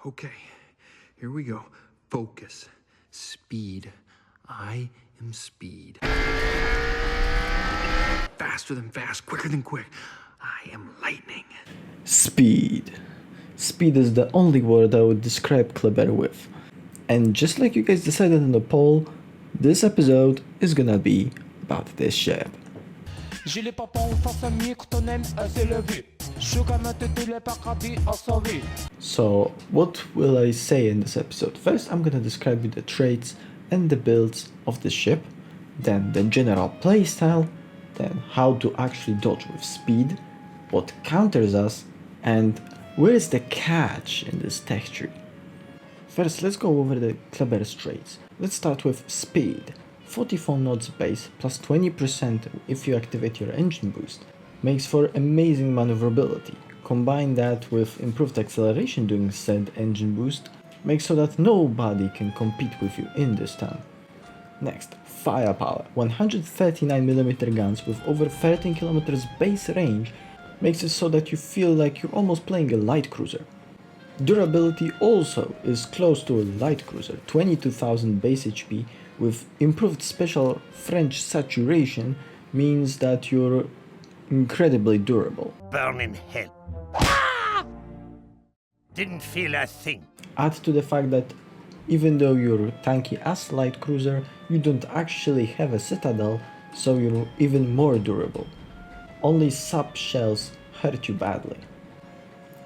Okay, here we go. Focus. Speed. I am speed. Faster than fast, quicker than quick. I am lightning. Speed. Speed is the only word I would describe Kleber with. And just like you guys decided on the poll, this episode is gonna be about this ship. So, what will I say in this episode? First, I'm gonna describe you the traits and the builds of the ship, then the general playstyle, then how to actually dodge with speed, what counters us, and where is the catch in this tech tree. First, let's go over the Kleber's traits. Let's start with speed. 44 knots base plus 20% if you activate your engine boost makes for amazing maneuverability. Combine that with improved acceleration during said engine boost makes so that nobody can compete with you in this town. Next, firepower. 139mm guns with over 13 km base range makes it so that you feel like you're almost playing a light cruiser. Durability also is close to a light cruiser, 22,000 base HP with improved special French saturation means that you're incredibly durable. Burn in hell. Ah! Didn't feel a thing. Add to the fact that even though you're tanky as light cruiser, you don't actually have a citadel, so you're even more durable. Only sub shells hurt you badly.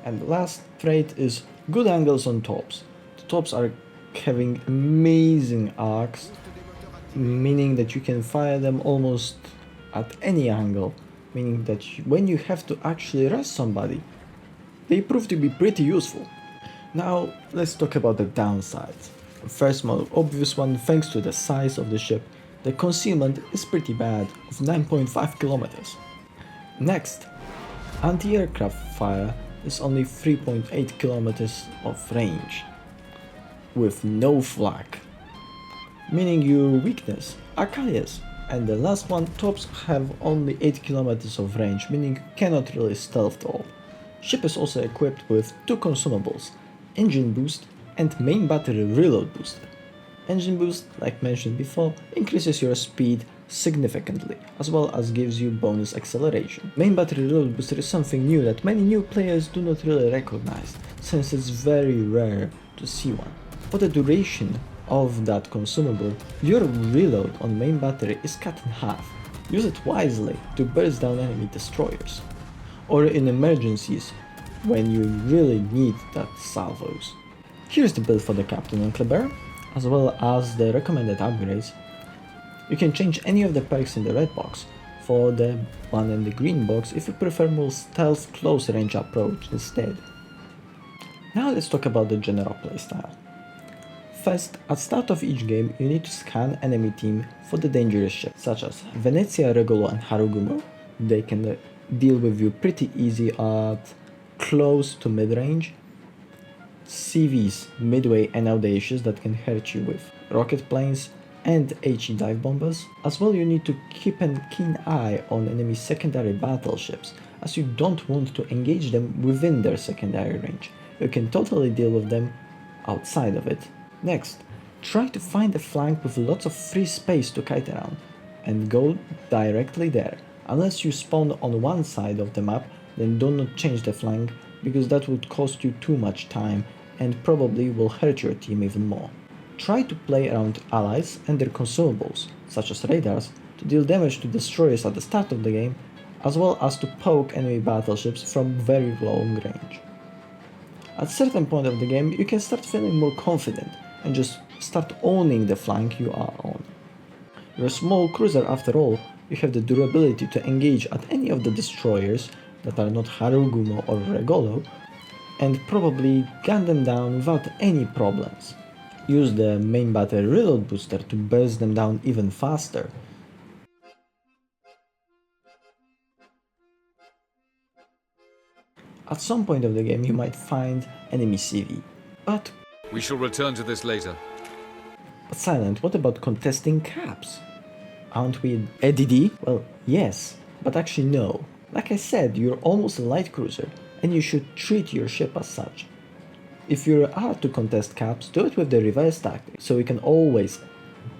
And the last trait is good angles on tops. The tops are having amazing arcs, meaning that you can fire them almost at any angle, meaning that when you have to actually rush somebody, they prove to be pretty useful. Now let's talk about the downsides. First, most obvious one, thanks to the size of the ship, the concealment is pretty bad, of 9.5 kilometers. Next, anti-aircraft fire is only 3.8 kilometers of range, with no flak, meaning your weakness, Achilles. And the last one, tops have only 8 kilometers of range, meaning you cannot really stealth at all. Ship is also equipped with two consumables, engine boost and main battery reload booster. Engine boost, like mentioned before, increases your speed significantly, as well as gives you bonus acceleration. Main battery reload booster is something new that many new players do not really recognize, since it's very rare to see one. For the duration of that consumable, your reload on main battery is cut in half. Use it wisely to burst down enemy destroyers, or in emergencies when you really need that salvos. Here's the build for the Captain and Kleber, as well as the recommended upgrades. You can change any of the perks in the red box for the one in the green box if you prefer more stealth close range approach instead. Now let's talk about the general playstyle. First, at start of each game you need to scan enemy team for the dangerous ships such as Venezia, Regolo and Harugumo. They can deal with you pretty easy at close to mid-range. CVs, Midway and Audacious that can hurt you with rocket planes and HE dive bombers. As well, you need to keep a keen eye on enemy secondary battleships, as you don't want to engage them within their secondary range. You can totally deal with them outside of it. Next, try to find a flank with lots of free space to kite around, and go directly there. Unless you spawn on one side of the map, then do not change the flank, because that would cost you too much time and probably will hurt your team even more. Try to play around allies and their consumables, such as radars, to deal damage to destroyers at the start of the game, as well as to poke enemy battleships from very long range. At a certain point of the game, you can start feeling more confident and just start owning the flank you are on. You're a small cruiser after all, you have the durability to engage at any of the destroyers that are not Harugumo or Regolo, and probably gun them down without any problems. Use the main battery reload booster to burst them down even faster. At some point of the game you might find enemy CV, but we shall return to this later. But Silent, what about contesting caps? Aren't we ADD? Well, yes, but actually no. Like I said, you're almost a light cruiser, and you should treat your ship as such. If you are to contest caps, do it with the reverse tactic, so you can always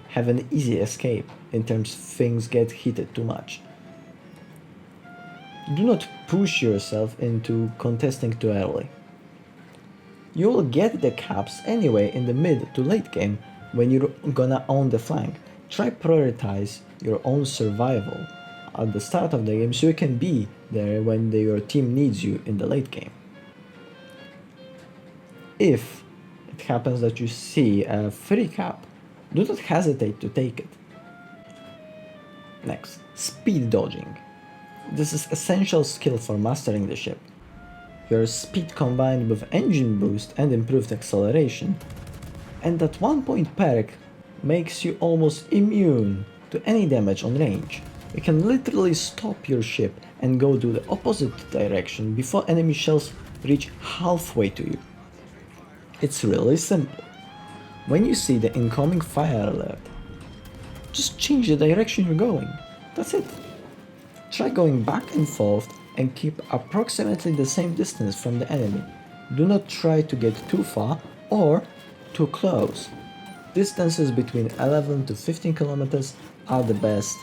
have an easy escape in terms things get heated too much. Do not push yourself into contesting too early. You will get the caps anyway in the mid to late game when you're gonna own the flank. Try prioritize your own survival at the start of the game so you can be there when your team needs you in the late game. If it happens that you see a free cap, do not hesitate to take it. Next, speed dodging. This is essential skill for mastering the ship. Your speed combined with engine boost and improved acceleration, and that 1-point perk makes you almost immune to any damage on range. You can literally stop your ship and go to the opposite direction before enemy shells reach halfway to you. It's really simple. When you see the incoming fire alert, just change the direction you're going. That's it. Try going back and forth and keep approximately the same distance from the enemy. Do not try to get too far or too close. Distances between 11 to 15 kilometers are the best.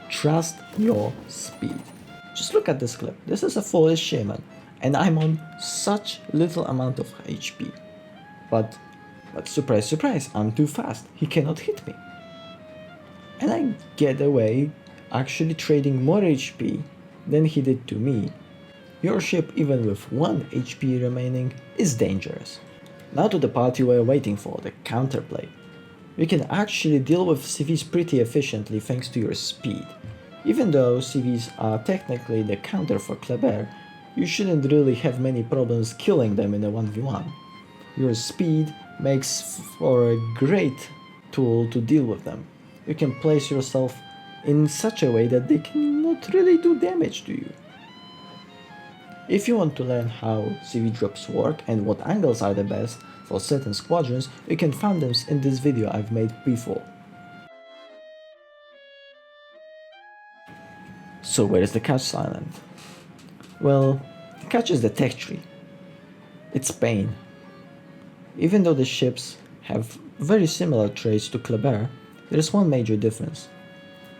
Trust your speed. Just look at this clip. This is a foolish shaman and I'm on such little amount of HP. But surprise, surprise, I'm too fast. He cannot hit me. And I get away actually trading more HP than he did to me. Your ship, even with 1 HP remaining, is dangerous. Now to the part you were waiting for, the counterplay. You can actually deal with CVs pretty efficiently thanks to your speed. Even though CVs are technically the counter for Kleber, you shouldn't really have many problems killing them in a 1v1. Your speed makes for a great tool to deal with them. You can place yourself in such a way that they cannot really do damage to you. If you want to learn how CV drops work and what angles are the best for certain squadrons, you can find them in this video I've made before. So where is the catch island? Well, the catch is the tech tree. It's pain. Even though the ships have very similar traits to Kleber, there is one major difference.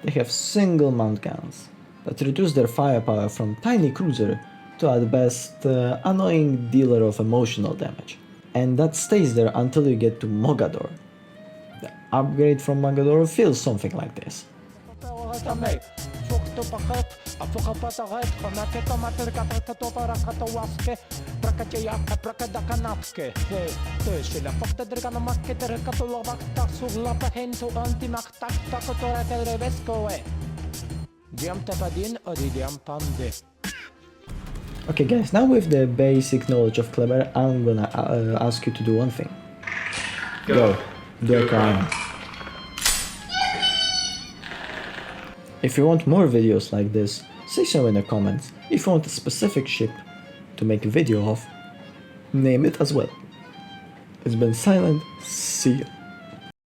They have single mount guns that reduce their firepower from tiny cruiser to at best annoying dealer of emotional damage. And that stays there until you get to Mogador. The upgrade from Mogador feels something like this. Okay guys, now with the basic knowledge of Kleber, I'm gonna ask you to do one thing. Go. Do a crime. If you want more videos like this, say so in the comments. If you want a specific ship to make a video of, name it as well. It's been Silent, see you.